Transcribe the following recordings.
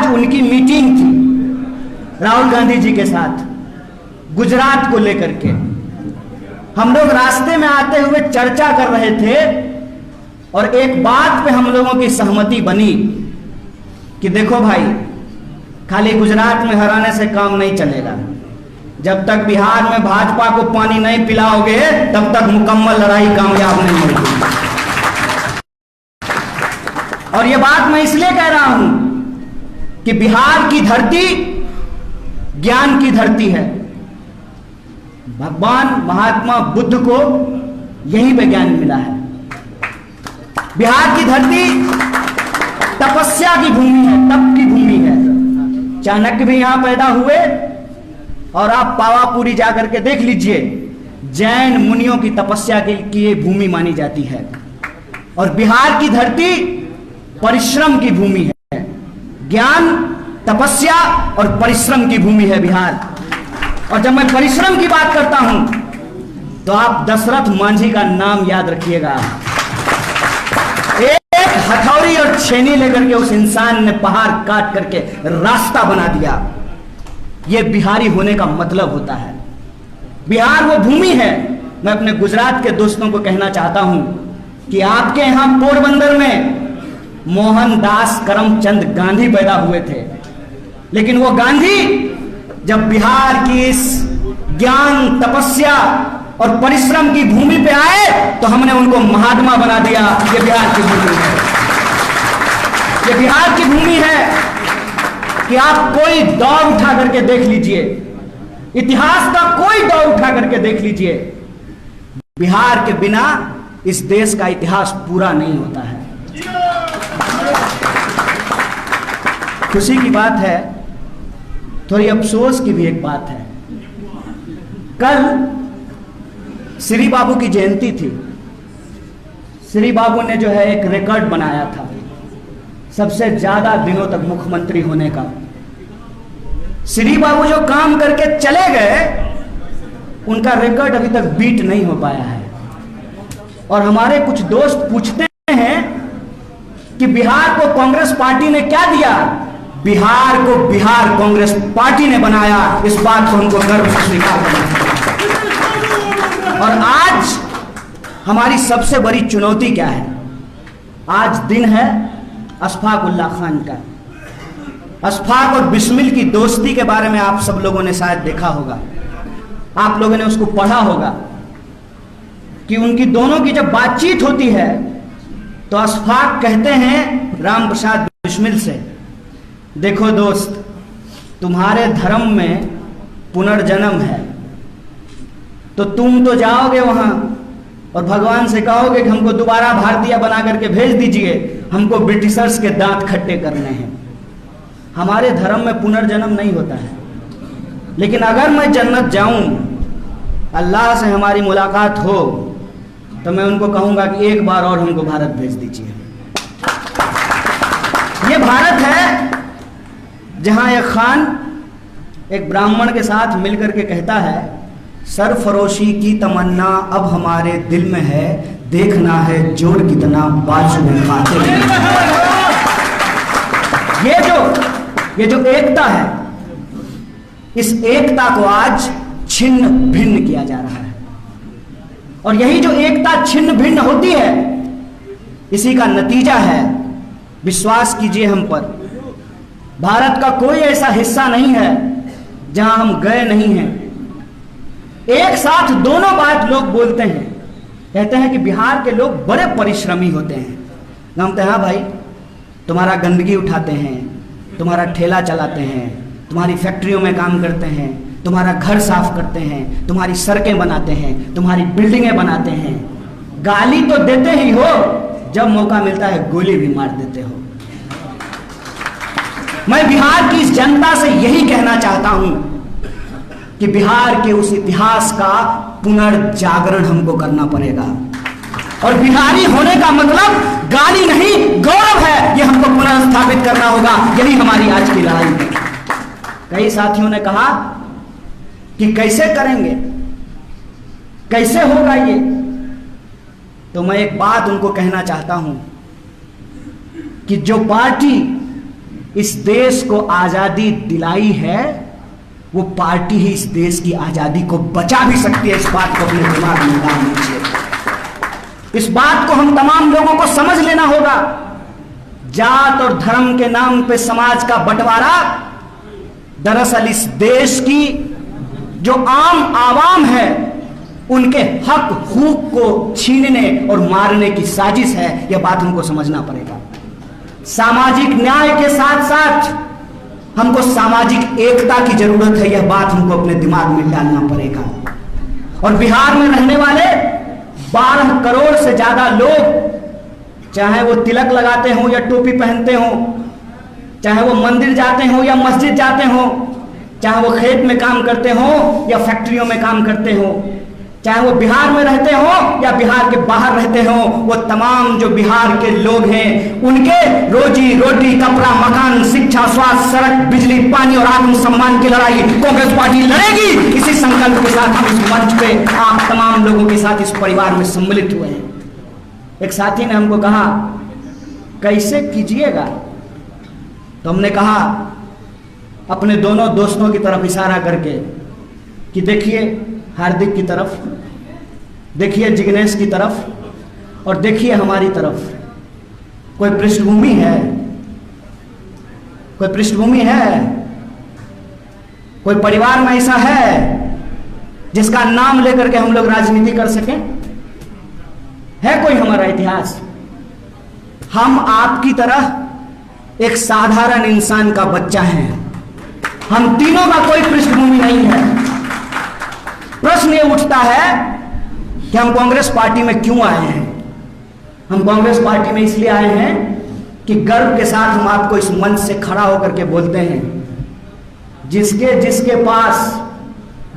आज उनकी मीटिंग थी राहुल गांधी जी के साथ गुजरात को लेकर के। हम लोग रास्ते में आते हुए चर्चा कर रहे थे और एक बात पे हम लोगों की सहमति बनी कि देखो भाई, खाली गुजरात में हराने से काम नहीं चलेगा। जब तक बिहार में भाजपा को पानी नहीं पिलाओगे तब तक मुकम्मल लड़ाई कामयाब नहीं होगी। और यह बात मैं इसलिए कह रहा हूं कि बिहार की धरती ज्ञान की धरती है। भगवान महात्मा बुद्ध को यहीं पे ज्ञान मिला है। बिहार की धरती तपस्या की भूमि है, तप की भूमि है। चाणक्य भी यहां पैदा हुए और आप पावापुरी जाकर के देख लीजिए, जैन मुनियों की तपस्या की ये भूमि मानी जाती है। और बिहार की धरती परिश्रम की भूमि है। ज्ञान, तपस्या और परिश्रम की भूमि है बिहार। और जब मैं परिश्रम की बात करता हूं तो आप दशरथ मांझी का नाम याद रखिएगा। एक हथौड़ी और छेनी लेकर के उस इंसान ने पहाड़ काट करके रास्ता बना दिया। यह बिहारी होने का मतलब होता है। बिहार वो भूमि है। मैं अपने गुजरात के दोस्तों को कहना चाहता हूं कि आपके यहां पोरबंदर में मोहनदास करमचंद गांधी पैदा हुए थे, लेकिन वो गांधी जब बिहार की इस ज्ञान, तपस्या और परिश्रम की भूमि पे आए तो हमने उनको महात्मा बना दिया। ये बिहार की भूमि है। ये बिहार की भूमि है कि आप कोई दौर उठा करके देख लीजिए, इतिहास का कोई दौर उठा करके देख लीजिए, बिहार के बिना इस देश का इतिहास पूरा नहीं होता है। खुशी की बात है, थोड़ी अफसोस की भी एक बात है। कल श्री बाबू की जयंती थी। श्री बाबू ने जो है एक रिकॉर्ड बनाया था सबसे ज्यादा दिनों तक मुख्यमंत्री होने का। श्री बाबू जो काम करके चले गए उनका रिकॉर्ड अभी तक बीट नहीं हो पाया है। और हमारे कुछ दोस्त पूछते हैं कि बिहार को कांग्रेस पार्टी ने क्या दिया। बिहार को बिहार कांग्रेस पार्टी ने बनाया। इस बात को हमको गर्व से स्वीकार करना चाहिए। और आज हमारी सबसे बड़ी चुनौती क्या है? आज दिन है अशफाक उल्लाह खान का। अशफाक और बिस्मिल की दोस्ती के बारे में आप सब लोगों ने शायद देखा होगा, आप लोगों ने उसको पढ़ा होगा कि उनकी दोनों की जब बातचीत होती है तो अशफाक कहते हैं राम प्रसाद बिस्मिल से, देखो दोस्त, तुम्हारे धर्म में पुनर्जन्म है तो तुम तो जाओगे वहां और भगवान से कहोगे कि हमको दोबारा भारतीय बना करके भेज दीजिए, हमको ब्रिटिशर्स के दांत खट्टे करने हैं। हमारे धर्म में पुनर्जन्म नहीं होता है। लेकिन अगर मैं जन्नत जाऊं, अल्लाह से हमारी मुलाकात हो, तो मैं उनको कहूंगा कि एक बार और हमको भारत भेज दीजिए। ये भारत है जहां एक खान एक ब्राह्मण के साथ मिलकर के कहता है, सरफरोशी की तमन्ना अब हमारे दिल में है, देखना है जोर कितना बाजू में खाते हैं। ये जो एकता है, इस एकता को आज छिन्न भिन्न किया जा रहा है। और यही जो एकता छिन्न भिन्न होती है, इसी का नतीजा है, विश्वास कीजिए हम पर, भारत का कोई ऐसा हिस्सा नहीं है जहां हम गए नहीं हैं। एक साथ दोनों बात लोग बोलते हैं, कहते हैं कि बिहार के लोग बड़े परिश्रमी होते हैं। हम हाँ भाई, तुम्हारा गंदगी उठाते हैं, तुम्हारा ठेला चलाते हैं, तुम्हारी फैक्ट्रियों में काम करते हैं, तुम्हारा घर साफ करते हैं, तुम्हारी सड़कें बनाते हैं, तुम्हारी बिल्डिंगें बनाते हैं। गाली तो देते ही हो, जब मौका मिलता है गोली भी मार देते हो। मैं बिहार की इस जनता से यही कहना चाहता हूं कि बिहार के उस इतिहास का पुनर्जागरण हमको करना पड़ेगा। और बिहारी होने का मतलब गाली नहीं, गौरव है। यह हमको पुनर्स्थापित करना होगा। यही हमारी आज की लड़ाई है। कई साथियों ने कहा कि कैसे करेंगे, कैसे होगा ये। तो मैं एक बात उनको कहना चाहता हूं कि जो पार्टी इस देश को आजादी दिलाई है, वो पार्टी ही इस देश की आजादी को बचा भी सकती है। इस बात को अपने दिमाग में डाल लीजिए। इस बात को हम तमाम लोगों को समझ लेना होगा। जात और धर्म के नाम पे समाज का बंटवारा दरअसल इस देश की जो आम आवाम है उनके हक हुकूक को छीनने और मारने की साजिश है। यह बात हमको समझना पड़ेगा। सामाजिक न्याय के साथ साथ हमको सामाजिक एकता की जरूरत है। यह बात हमको अपने दिमाग में डालना पड़ेगा। और बिहार में रहने वाले 12 करोड़ से ज्यादा लोग, चाहे वो तिलक लगाते हो या टोपी पहनते हो, चाहे वो मंदिर जाते हो या मस्जिद जाते हो, चाहे वो खेत में काम करते हो या फैक्ट्रियों में काम करते हो, चाहे वो बिहार में रहते हो या बिहार के बाहर रहते हो, वो तमाम जो बिहार के लोग हैं उनके रोजी रोटी, कपड़ा, मकान, शिक्षा, स्वास्थ्य, सड़क, बिजली, पानी और आत्मसम्मान की लड़ाई कांग्रेस पार्टी लड़ेगी। इसी संकल्प के साथ हम इस मंच पे आप तमाम लोगों के साथ इस परिवार में सम्मिलित हुए हैं। एक साथी ने हमको कहा कैसे कीजिएगा, तो हमने कहा अपने दोनों दोस्तों की तरफ इशारा करके कि देखिए हार्दिक की तरफ, देखिए जिग्नेश की तरफ और देखिए हमारी तरफ। कोई पृष्ठभूमि है, कोई पृष्ठभूमि है, कोई परिवार में ऐसा है जिसका नाम लेकर के हम लोग राजनीति कर सकें? है कोई हमारा इतिहास? हम आपकी तरह एक साधारण इंसान का बच्चा है। हम तीनों का कोई पृष्ठभूमि नहीं है। प्रश्न ये उठता है कि हम कांग्रेस पार्टी में क्यों आए हैं। हम कांग्रेस पार्टी में इसलिए आए हैं कि गर्व के साथ हम आपको इस मंच से खड़ा होकर के बोलते हैं, जिसके जिसके पास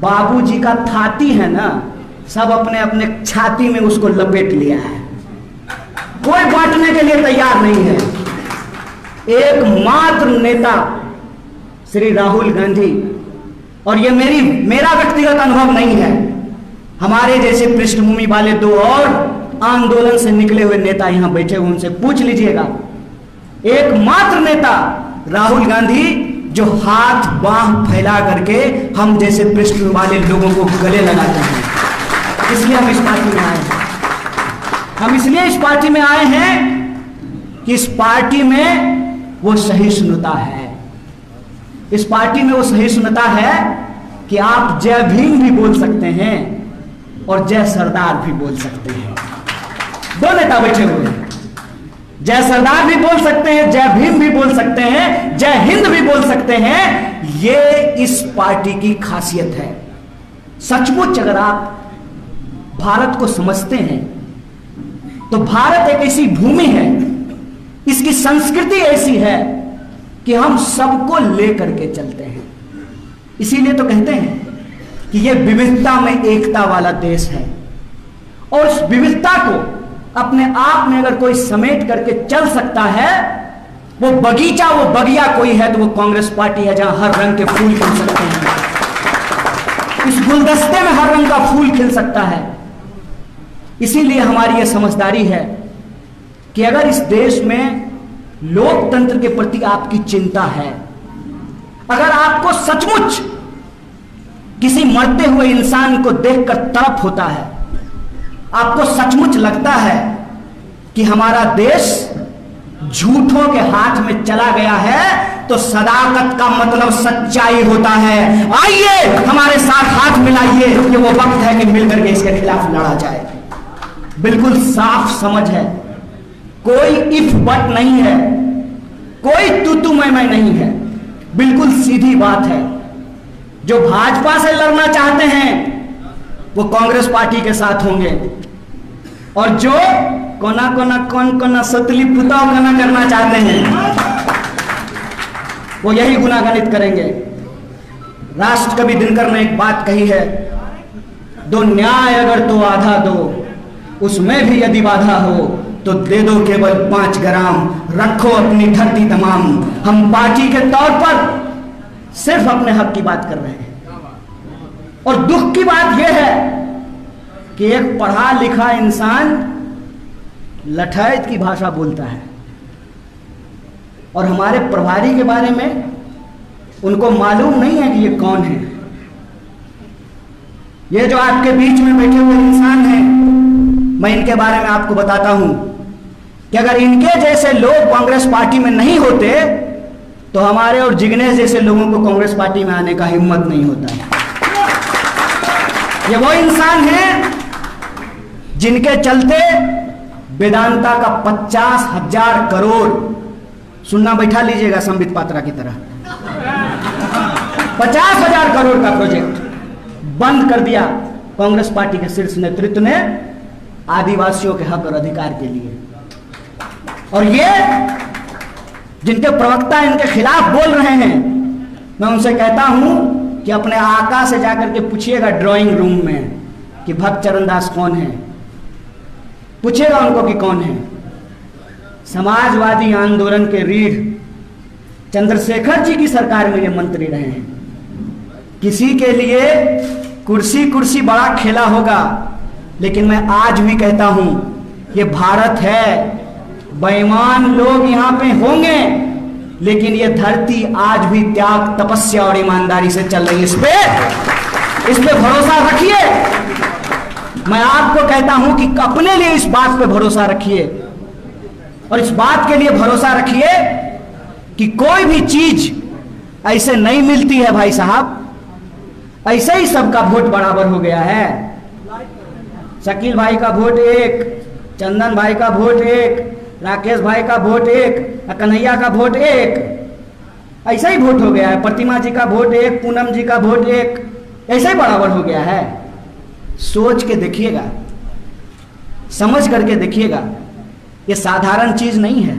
बाबूजी का थाती है ना, सब अपने अपने छाती में उसको लपेट लिया है। कोई बांटने के लिए तैयार नहीं है। एकमात्र नेता श्री राहुल गांधी, और ये मेरा व्यक्तिगत अनुभव नहीं है, हमारे जैसे पृष्ठभूमि वाले 2 और आंदोलन से निकले हुए नेता यहां बैठे हुए, उनसे पूछ लीजिएगा। एकमात्र नेता राहुल गांधी जो हाथ बांह फैला करके हम जैसे पृष्ठभूमि वाले लोगों को गले लगाते हैं। इसलिए हम इस पार्टी में आए हैं। हम इसलिए इस पार्टी में आए हैं कि इस पार्टी में वो सहिष्णुता है। इस पार्टी में वो सहिष्णुता है कि आप जय भीम भी बोल सकते हैं और जय सरदार भी बोल सकते हैं। 2 नेता बैठे हुए हैं, जय सरदार भी बोल सकते हैं, जय भीम भी बोल सकते हैं, जय हिंद भी बोल सकते हैं। ये इस पार्टी की खासियत है। सचमुच अगर आप भारत को समझते हैं तो भारत एक ऐसी भूमि है, इसकी संस्कृति ऐसी है कि हम सबको लेकर के चलते हैं। इसीलिए तो कहते हैं कि यह विविधता में एकता वाला देश है। और उस विविधता को अपने आप में अगर कोई समेट करके चल सकता है, वो बगीचा, वो बगिया कोई है तो वो कांग्रेस पार्टी है, जहां हर रंग के फूल खिल सकते हैं। उस गुलदस्ते में हर रंग का फूल खिल सकता है। इसीलिए हमारी यह समझदारी है कि अगर इस देश में लोकतंत्र के प्रति आपकी चिंता है, अगर आपको सचमुच किसी मरते हुए इंसान को देखकर तड़प होता है, आपको सचमुच लगता है कि हमारा देश झूठों के हाथ में चला गया है, तो सदाकत का मतलब सच्चाई होता है। आइए हमारे साथ हाथ मिलाइए, ये वो वक्त है कि मिलकर के इसके खिलाफ लड़ा जाए। बिल्कुल साफ समझ है, कोई इफ बट नहीं है, कोई तू मैं नहीं है, बिल्कुल सीधी बात है। जो भाजपा से लड़ना चाहते हैं वो कांग्रेस पार्टी के साथ होंगे, और जो कौन सतली पुताव कना करना चाहते हैं वो यही गुनागणित करेंगे। राष्ट्र कवि दिनकर ने एक बात कही है, दो न्याय अगर तो आधा दो, उसमें भी यदि बाधा हो तो दे दो केवल 5 ग्राम, रखो अपनी धरती तमाम। हम पार्टी के तौर पर सिर्फ अपने हक की बात कर रहे हैं। और दुख की बात यह है कि एक पढ़ा लिखा इंसान लठैत की भाषा बोलता है। और हमारे प्रभारी के बारे में उनको मालूम नहीं है कि ये कौन है। ये जो आपके बीच में बैठे हुए इंसान हैं, मैं इनके बारे में आपको बताता हूं कि अगर इनके जैसे लोग कांग्रेस पार्टी में नहीं होते तो हमारे और जिग्नेश जैसे लोगों को कांग्रेस पार्टी में आने का हिम्मत नहीं होता है। ये वो इंसान हैं जिनके चलते वेदांता का 50,000 करोड़, सुनना बैठा लीजिएगा संबित पात्रा की तरह, 50,000 करोड़ का प्रोजेक्ट बंद कर दिया कांग्रेस पार्टी के शीर्ष नेतृत्व ने आदिवासियों के हक और अधिकार के लिए। और ये जिनके प्रवक्ता इनके खिलाफ बोल रहे हैं, मैं उनसे कहता हूं कि अपने आका से जाकर के पूछिएगा ड्राइंग रूम में कि भक्त चरण दास कौन है, पूछिएगा उनको कि कौन है। समाजवादी आंदोलन के रीढ़ चंद्रशेखर जी की सरकार में ये मंत्री रहे हैं। किसी के लिए कुर्सी कुर्सी बड़ा खेला होगा, लेकिन मैं आज भी कहता हूं ये भारत है, बेईमान लोग यहां पे होंगे, लेकिन ये धरती आज भी त्याग, तपस्या और ईमानदारी से चल रही है। इस पे भरोसा रखिए। मैं आपको कहता हूं कि अपने लिए इस बात पे भरोसा रखिए, और इस बात के लिए भरोसा रखिए कि कोई भी चीज ऐसे नहीं मिलती है भाई साहब, ऐसे ही सबका वोट बराबर हो गया है। शकील भाई का वोट एक, चंदन भाई का वोट एक, राकेश भाई का वोट एक, कन्हैया का वोट एक, ऐसा ही वोट हो गया है। प्रतिमा जी का वोट एक, पूनम जी का वोट एक, ऐसा ही बराबर हो गया है। सोच के देखिएगा, समझ करके देखिएगा, ये साधारण चीज नहीं है।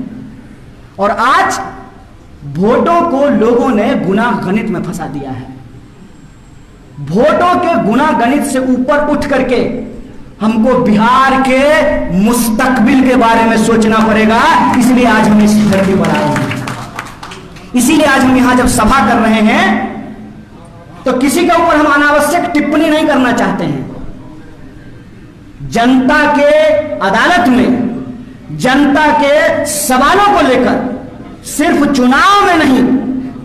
और आज वोटों को लोगों ने गुना गणित में फंसा दिया है। वोटों के गुना गणित से ऊपर उठ करके हमको बिहार के मुस्तकबिल के बारे में सोचना पड़ेगा। इसलिए आज हम इस धरती पर आए हैं, इसीलिए आज हम यहां जब सभा कर रहे हैं तो किसी के ऊपर हम अनावश्यक टिप्पणी नहीं करना चाहते हैं। जनता के अदालत में जनता के सवालों को लेकर सिर्फ चुनाव में नहीं,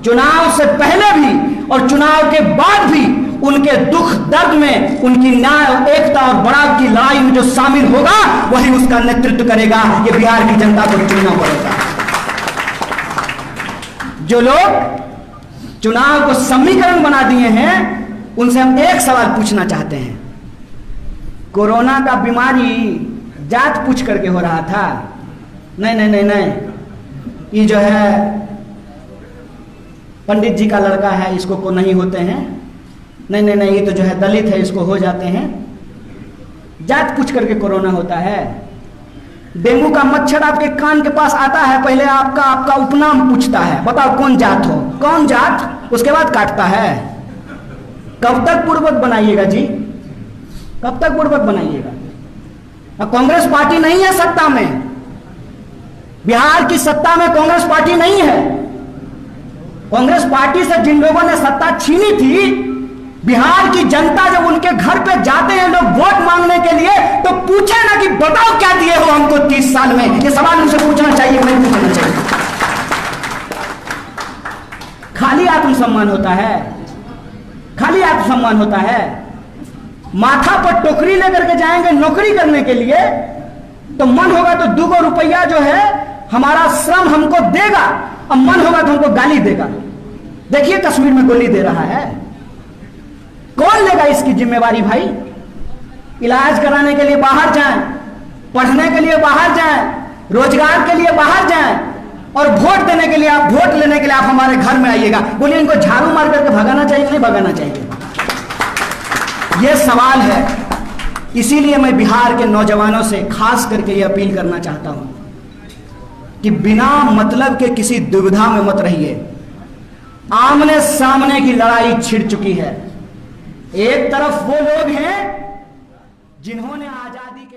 चुनाव से पहले भी और चुनाव के बाद भी उनके दुख दर्द में, उनकी न्याय, एकता और बड़ाव की लड़ाई में जो शामिल होगा वही उसका नेतृत्व करेगा। ये बिहार की जनता को चुनना पड़ेगा। जो लोग चुनाव को समीकरण बना दिए हैं उनसे हम एक सवाल पूछना चाहते हैं। कोरोना का बीमारी जात पूछ करके हो रहा था? नहीं नहीं नहीं नहीं, ये जो है पंडित जी का लड़का है, इसको को नहीं होते हैं। नहीं नहीं नहीं, ये तो जो है दलित है, इसको हो जाते हैं। जात पूछ करके कोरोना होता है। डेंगू का मच्छर आपके कान के पास आता है, पहले आपका उपनाम पूछता है, बताओ कौन जात हो, कौन जात, उसके बाद काटता है। कब तक पूर्वक बनाइएगा जी, कब तक पूर्वक बनाइएगा? कांग्रेस पार्टी नहीं है सत्ता में, बिहार की सत्ता में कांग्रेस पार्टी नहीं है। कांग्रेस पार्टी से जिन लोगों ने सत्ता छीनी थी, बिहार की जनता जब उनके घर पे जाते हैं लोग वोट मांगने के लिए, तो पूछे ना कि बताओ क्या दिए हो हमको 30 साल में। ये सवाल उनसे पूछना चाहिए, नहीं पूछना चाहिए। खाली आत्मसम्मान होता है, खाली आत्मसम्मान होता है। माथा पर टोकरी लेकर के जाएंगे नौकरी करने के लिए, तो मन होगा तो 2 रुपया जो है हमारा श्रम हमको देगा, और मन होगा तो हमको गाली देगा। देखिए कश्मीर में गोली दे रहा है, कौन लेगा इसकी जिम्मेवारी भाई? इलाज कराने के लिए बाहर जाएं, पढ़ने के लिए बाहर जाएं, रोजगार के लिए बाहर जाएं, और वोट देने के लिए, आप वोट लेने के लिए आप हमारे घर में आइएगा। बोलिए इनको झाड़ू मार करके भगाना चाहिए, नहीं भगाना चाहिए? यह सवाल है। इसीलिए मैं बिहार के नौजवानों से खास करके यह अपील करना चाहता हूं कि बिना मतलब के किसी दुविधा में मत रहिए। आमने सामने की लड़ाई छिड़ चुकी है। एक तरफ वो लोग हैं जिन्होंने आजादी के